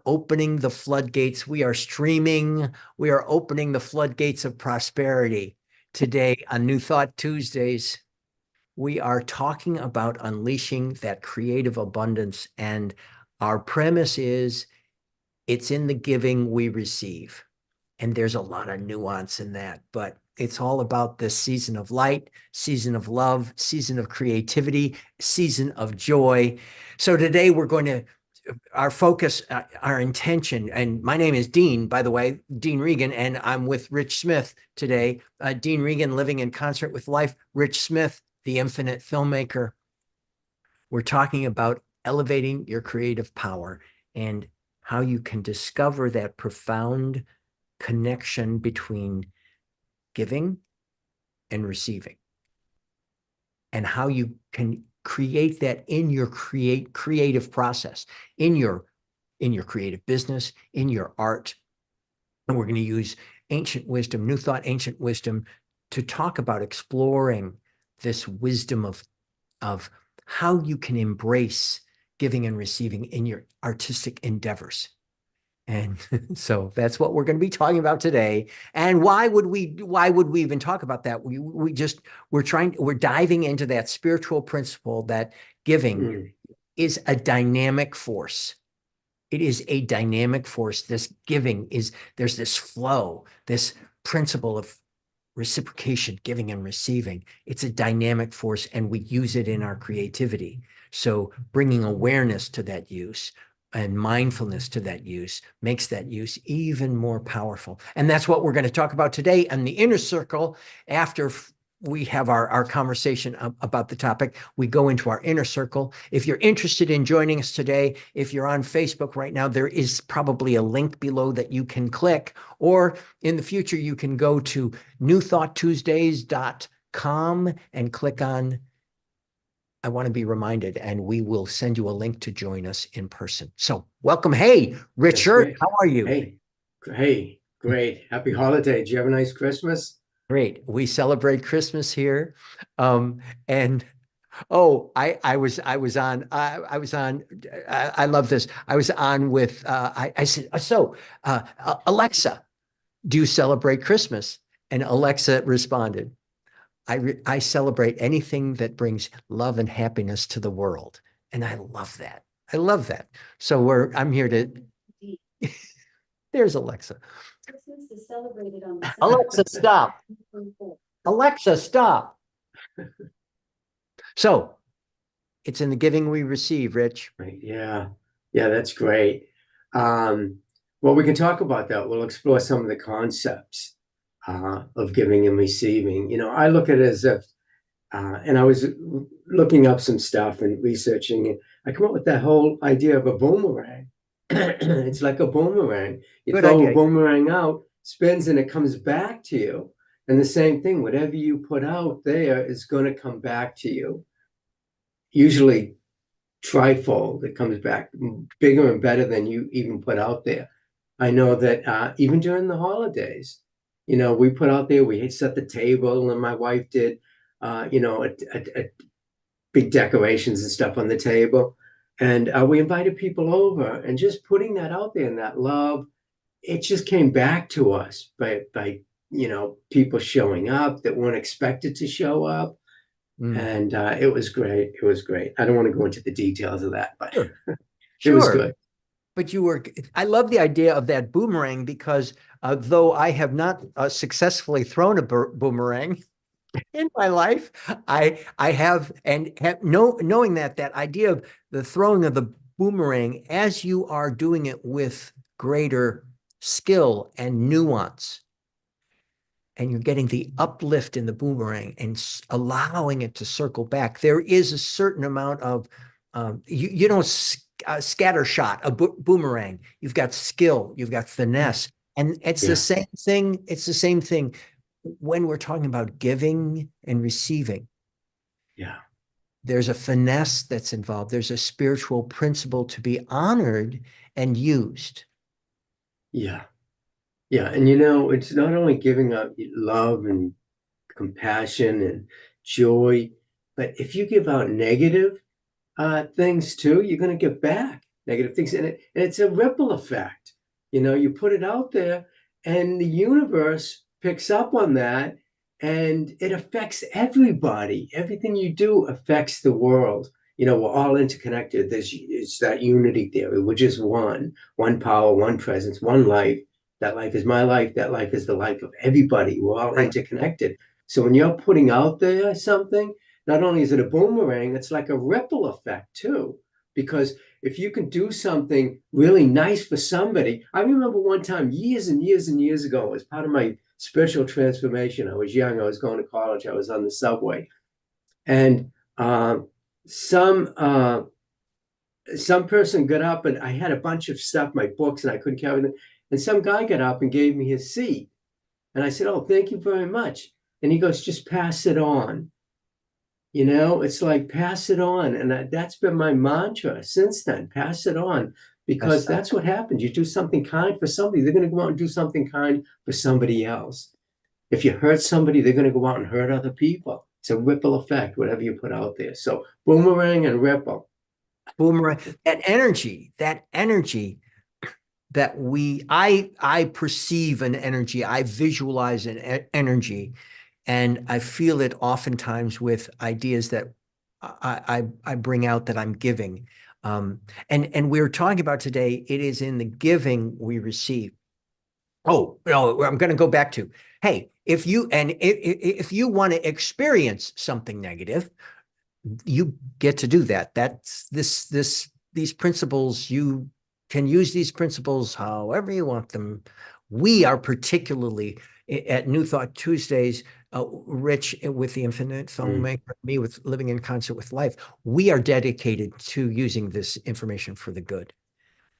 opening the floodgates. We are streaming. We are opening the floodgates of prosperity. Today on New Thought Tuesdays, we are talking about unleashing that creative abundance. And our premise is it's in the giving we receive. And there's a lot of nuance in that, but it's all about this season of light, season of love, season of creativity, season of joy. So today we're going to our focus, our intention, and my name is Dean, by the way, Dean Regan, and I'm with Rich Smith today. Dean Regan, living in concert with life. Rich Smith, the infinite filmmaker. We're talking about elevating your creative power and how you can discover that profound connection between giving and receiving, and how you can create that in your creative process, in your creative business, in your art. And we're going to use ancient wisdom, new thought, ancient wisdom to talk about exploring this wisdom of how you can embrace giving and receiving in your artistic endeavors. And so that's what we're going to be talking about today. And why would we even talk about that? We're diving into that spiritual principle that giving is a dynamic force. It is a dynamic force. This giving there's this flow, this principle of reciprocation, giving and receiving. It's a dynamic force, and we use it in our creativity. So bringing awareness to that use and mindfulness to that use makes that use even more powerful. And that's what we're going to talk about today in the inner circle. After we have our conversation about the topic, we go into our inner circle. If you're interested in joining us today, if you're on Facebook right now, there is probably a link below that you can click, or in the future, you can go to newthoughttuesdays.com and click on I want to be reminded, and we will send you a link to join us in person. So welcome. Hey, Richard, how are you? Hey, great. Happy holiday. Did you have a nice Christmas? Great. We celebrate Christmas here. And oh, I love this. I was on with, I said, Alexa, do you celebrate Christmas? And Alexa responded, I celebrate anything that brings love and happiness to the world. And I love that. I love that. So I'm here to, there's Alexa. Christmas is celebrated on the Alexa, stop. Alexa, stop. So it's in the giving we receive, Rich. Right. Yeah. Yeah, that's great. Well, we can talk about that. We'll explore some of the concepts of giving and receiving. I look at it as if, and I was looking up some stuff and researching it. I come up with that whole idea of a boomerang. It's like a boomerang. You Good throw idea. a boomerang out, spins, and it comes back to you. And the same thing, whatever you put out there is going to come back to you. Usually trifold, it comes back bigger and better than you even put out there. I know that even during the holidays, we put out there, we set the table, and my wife did, a big decorations and stuff on the table. And we invited people over, and just putting that out there and that love, it just came back to us by people showing up that weren't expected to show up. And it was great. It was great. I don't want to go into the details of that, but Sure. it was Sure. good. But I love the idea of that boomerang because though I have not successfully thrown a boomerang in my life, I have, and knowing that idea of the throwing of the boomerang as you are doing it with greater skill and nuance, and you're getting the uplift in the boomerang and allowing it to circle back. There is a certain amount of you don't scatter shot a boomerang. You've got skill, you've got finesse, and it's the Yeah. same thing. It's the same thing when we're talking about giving and receiving. Yeah. There's a finesse that's involved. There's a spiritual principle to be honored and used. Yeah. Yeah. And it's not only giving up love and compassion and joy, but if you give out negative things too, you're going to get back. negative things. And it's a ripple effect. You put it out there and the universe picks up on that and it affects everybody. Everything you do affects the world. We're all interconnected. It's that unity theory. We're just one power, one presence, one life. That life is my life. That life is the life of everybody. We're all Right. interconnected. So when you're putting out there something, not only is it a boomerang, it's like a ripple effect too. Because if you can do something really nice for somebody, I remember one time years and years and years ago, as part of my spiritual transformation, I was young, I was going to college, I was on the subway, and some some person got up, and I had a bunch of stuff, my books, and I couldn't carry them. And some guy got up and gave me his seat. And I said, "Oh, thank you very much." And he goes, "Just pass it on." It's like pass it on. And that's been my mantra since then. Pass it on. Because that's what happens. You do something kind for somebody, they're going to go out and do something kind for somebody else. If you hurt somebody, they're going to go out and hurt other people. It's a ripple effect, whatever you put out there. So boomerang and ripple. Boomerang, that energy that I perceive an energy, I visualize an energy, and I feel it oftentimes with ideas that I bring out that I'm giving. And we're talking about today, it is in the giving we receive. Oh, no, I'm going to go back to, hey, if you want to experience something negative, you get to do that. That's these principles. You can use these principles however you want them. We are particularly at New Thought Tuesdays, Rich with the Infinite Filmmaker, me with Living in Concert with Life. We are dedicated to using this information for the good.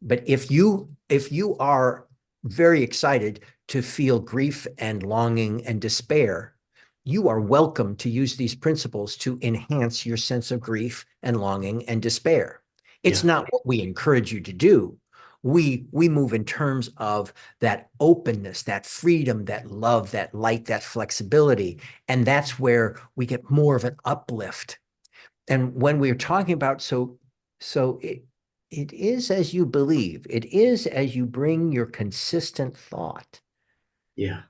But if you are very excited to feel grief and longing and despair, you are welcome to use these principles to enhance your sense of grief and longing and despair. It's not what we encourage you to do. We move in terms of that openness, that freedom, that love, that light, that flexibility. And that's where we get more of an uplift. And when we're talking about, so it is as you believe, it is as you bring your consistent thought. Yeah.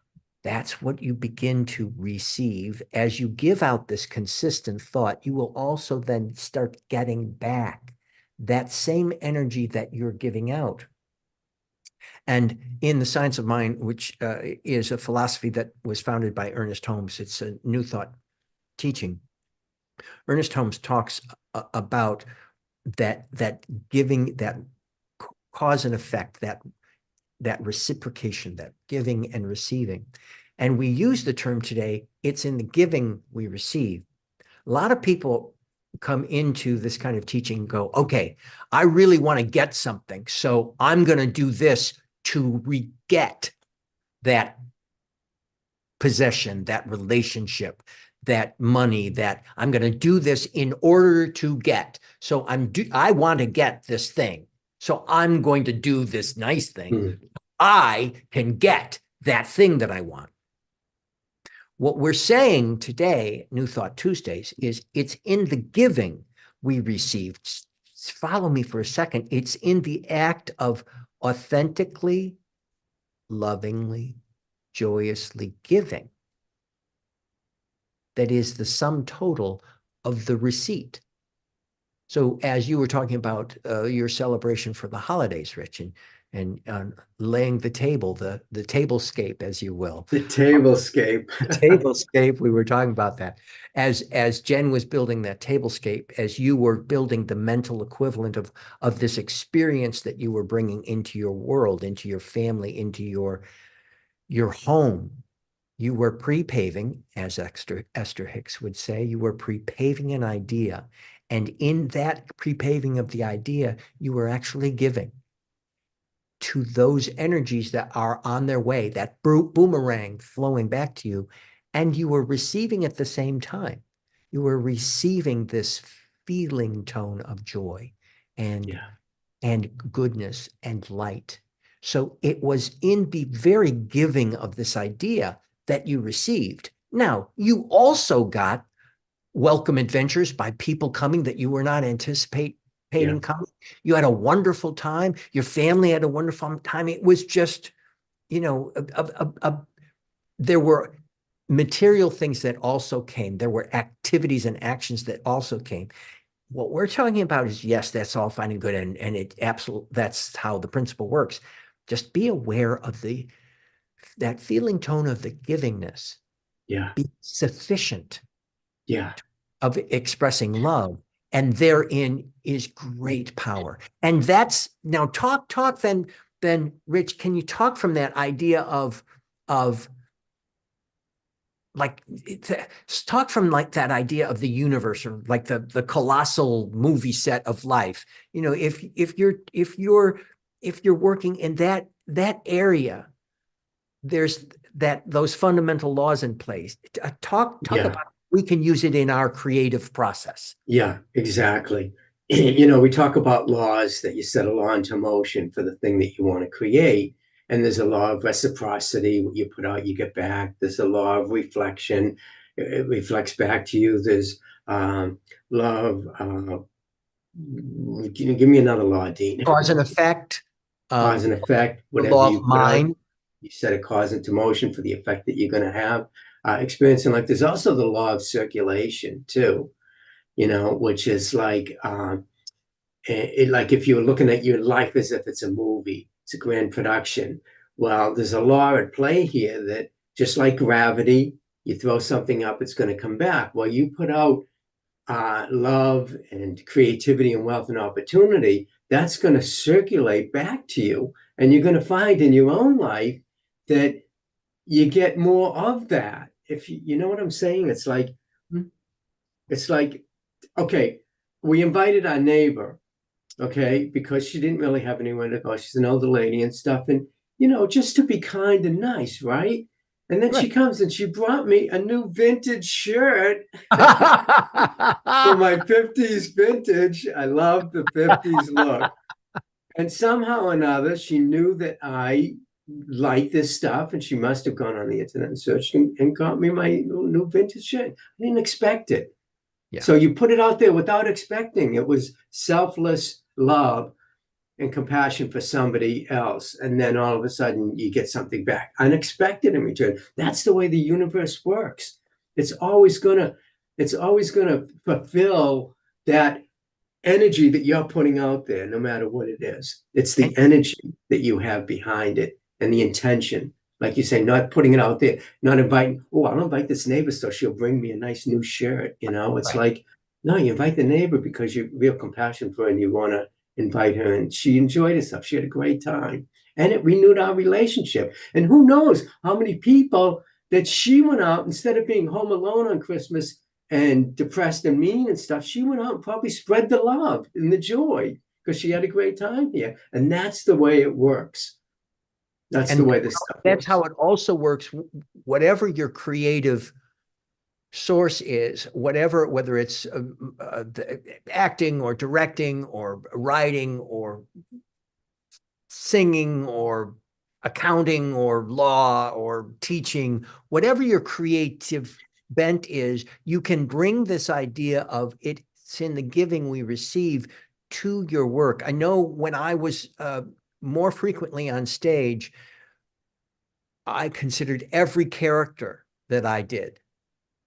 That's what you begin to receive. As you give out this consistent thought, you will also then start getting back that same energy that you're giving out. And in the Science of Mind, which is a philosophy that was founded by Ernest Holmes, it's a New Thought teaching. Ernest Holmes talks about that giving, that cause and effect, that reciprocation, that giving and receiving. And we use the term today, it's in the giving we receive. A lot of people come into this kind of teaching and go, okay, I really want to get something, so I'm going to do this to get that possession, that relationship, that money, that I'm going to do this in order to get. So I want to get this thing. So I'm going to do this nice thing. I can get that thing that I want. What we're saying today, New Thought Tuesdays, is it's in the giving we receive. Follow me for a second. It's in the act of authentically, lovingly, joyously giving that is the sum total of the receipt. So as you were talking about your celebration for the holidays, Rich, and laying the table, the tablescape, as you will. The tablescape. The tablescape, we were talking about that. As Jen was building that tablescape, as you were building the mental equivalent of this experience that you were bringing into your world, into your family, into your home, you were pre-paving, as Esther Hicks would say, you were pre-paving an idea. And in that pre-paving of the idea, you were actually giving to those energies that are on their way, that boomerang flowing back to you, and you were receiving at the same time. You were receiving this feeling tone of joy and goodness and light. So it was in the very giving of this idea that you received. Now, you also got welcome adventures by people coming that you were not anticipating Yeah. anticipating coming. You had a wonderful time. Your family had a wonderful time. It was just, you know, there were material things that also came. There were activities and actions that also came. What we're talking about is, yes, that's all fine and good, and it absolutely, that's how the principle works. Just be aware of that feeling tone of the givingness. Yeah. Be sufficient Yeah. of expressing love, and therein is great power. And that's now talk then Rich, can you talk from that idea of like talk from like that idea of the universe, or like the colossal movie set of life. You know, if you're working in that area, there's those fundamental laws in place. Talk Yeah. about, we can use it in our creative process. Yeah, exactly. You know, we talk about laws that you set a law into motion for the thing that you want to create. And there's a law of reciprocity. What you put out, you get back. There's a law of reflection. It reflects back to you. There's law of, give me another law, Dean. Cause and effect, Cause and effect. the Whatever law you of put out, mind. you set a cause into motion for the effect that you're going to have. Experiencing like there's also the law of circulation too, you know, which is like like if you're looking at your life as if it's a movie, it's a grand production. Well, there's a law at play here that just like gravity, you throw something up, it's going to come back. Well, you put out love and creativity and wealth and opportunity, that's going to circulate back to you. And you're going to find in your own life that you get more of that. If you know what I'm saying, it's like, okay, we invited our neighbor, okay, because she didn't really have anywhere to go. She's an older lady and stuff. And, you know, just to be kind and nice, right? And then Right. she comes and she brought me a new vintage shirt for my 50s vintage. I love the 50s look. And somehow or another, she knew that I liked this stuff, and she must have gone on the internet and searched and got me my new vintage shirt. I didn't expect it. Yeah. So you put it out there without expecting. It was selfless love and compassion for somebody else. And then all of a sudden you get something back unexpected in return. That's the way the universe works. It's always gonna, it's always gonna fulfill that energy that you're putting out there, no matter what it is. It's And the energy that you have behind it and the intention. Like you say, not putting it out there, not inviting, oh, I'll invite this neighbor so she'll bring me a nice new shirt. You know, it's right. like, no, you invite the neighbor because you feel compassion for her and you want to invite her. And she enjoyed herself. She had a great time. And it renewed our relationship. And who knows how many people that she went out, instead of being home alone on Christmas and depressed and mean and stuff, she went out and probably spread the love and the joy because she had a great time here. And that's the way it works. That's the And way this stuff that's how works. it also works. Whatever your creative source is, whatever, whether it's acting or directing or writing or singing or accounting or law or teaching, whatever your creative bent is, you can bring this idea of it's in the giving we receive to your work. I know when I was more frequently on stage, I considered every character that I did,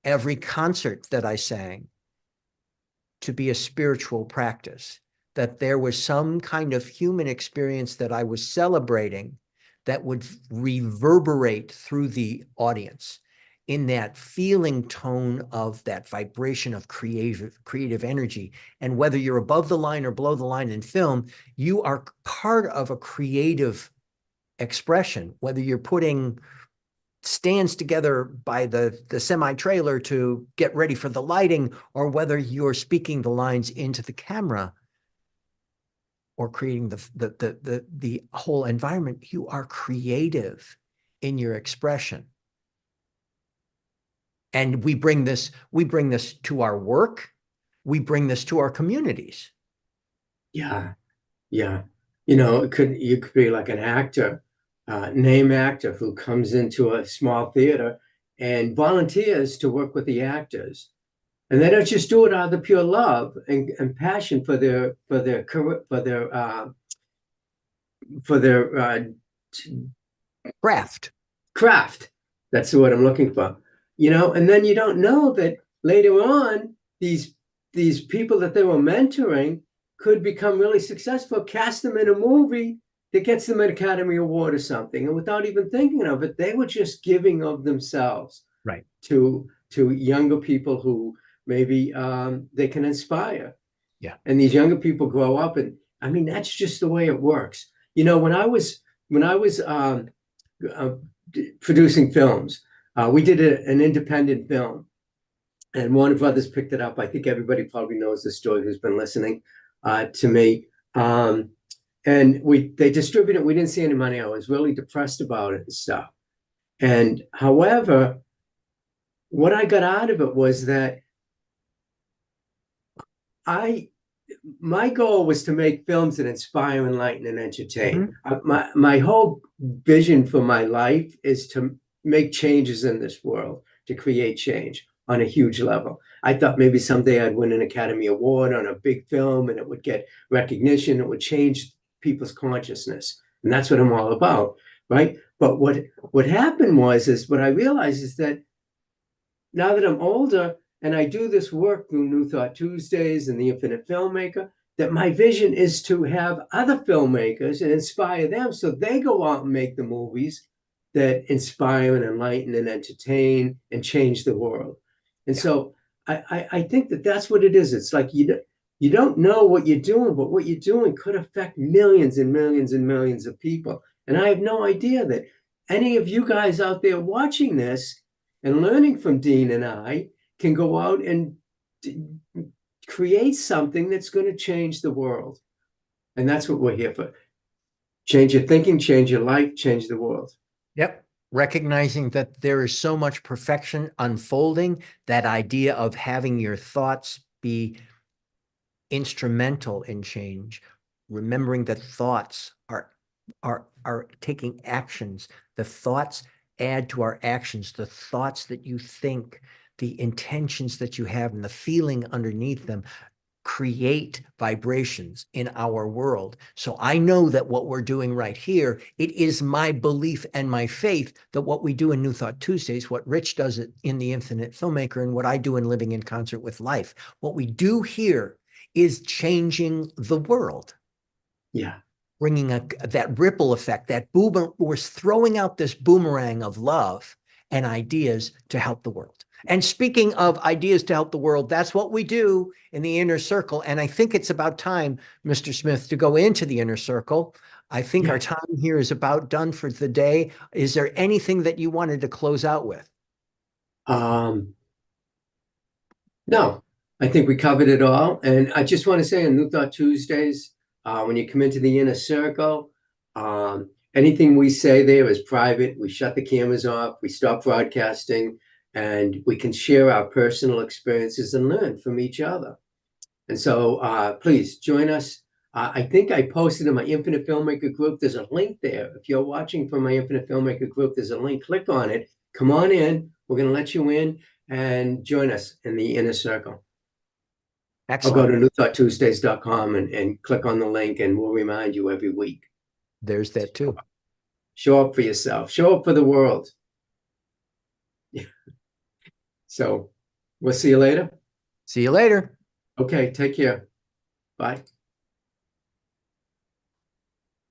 every concert that I sang, to be a spiritual practice, that there was some kind of human experience that I was celebrating that would reverberate through the audience in that feeling tone of that vibration of creative energy. And whether you're above the line or below the line in film, you are part of a creative expression, whether you're putting stands together by the semi trailer to get ready for the lighting, or whether you're speaking the lines into the camera or creating the whole environment. You are creative in your expression. And we bring this to our work, we bring this to our communities. Yeah. Yeah. You know, you could be like an actor, name actor who comes into a small theater and volunteers to work with the actors. And they don't just do it out of the pure love and passion for their career, for their Craft. craft. That's the word I'm looking for. And then you don't know that later on, these people that they were mentoring could become really successful, cast them in a movie that gets them an Academy Award or something. And without even thinking of it, they were just giving of themselves Right. to younger people who maybe they can inspire. Yeah. And these younger people grow up, and I mean that's just the way it works. When I was uh, producing films, we did an independent film, and Warner Brothers picked it up. I think everybody probably knows the story who's been listening to me. And they distributed it. We didn't see any money. I was really depressed about it and stuff. And however, what I got out of it was that I my goal was to make films that inspire, enlighten, and entertain. My whole vision for my life is to make changes in this world, to create change on a huge level. I thought maybe someday I'd win an Academy Award on a big film and it would get recognition. It would change people's consciousness. And that's what I'm all about, right? But what happened is what I realized is that now that I'm older and I do this work through New Thought Tuesdays and the Infinite Filmmaker, that my vision is to have other filmmakers and inspire them so they go out and make the movies that inspire and enlighten and entertain and change the world. And so I think that that's what it is. It's like you don't know what you're doing, but what you're doing could affect millions and millions and millions of people. And I have no idea that any of you guys out there watching this and learning from Dean and I can go out and create something that's going to change the world. And that's what we're here for. Change your thinking, change your life, change the world. Yep. Recognizing that there is so much perfection unfolding, that idea of having your thoughts be instrumental in change, remembering that thoughts are taking actions. The thoughts add to our actions. The thoughts that you think, the intentions that you have, and the feeling underneath them create vibrations in our world. So I know that what we're doing right here, it is my belief and my faith that what we do in New Thought Tuesdays, what Rich does in The Infinite Filmmaker, and what I do in Living in Concert with Life, what we do here is changing the world. Yeah. Bringing that ripple effect, that boomer, we're throwing out this boomerang of love and ideas to help the world. And speaking of ideas to help the world, that's what we do in the inner circle. And I think it's about time, Mr. Smith, to go into the inner circle. I think our time here is about done for the day. Is there anything that you wanted to close out with? No, I think we covered it all. And I just want to say on New Thought Tuesdays, when you come into the inner circle, anything we say there is private. We shut the cameras off, we stop broadcasting, and we can share our personal experiences and learn from each other. And so please join us. I think I posted in my Infinite Filmmaker group. There's a link there. If you're watching from my Infinite Filmmaker group, there's a link. Click on it. Come on in. We're going to let you in and join us in the inner circle. Excellent. I'll go to newthoughttuesdays.com and click on the link, and we'll remind you every week. There's that too. Show up for yourself. Show up for the world. So we'll see you later. See you later. Okay, take care. Bye.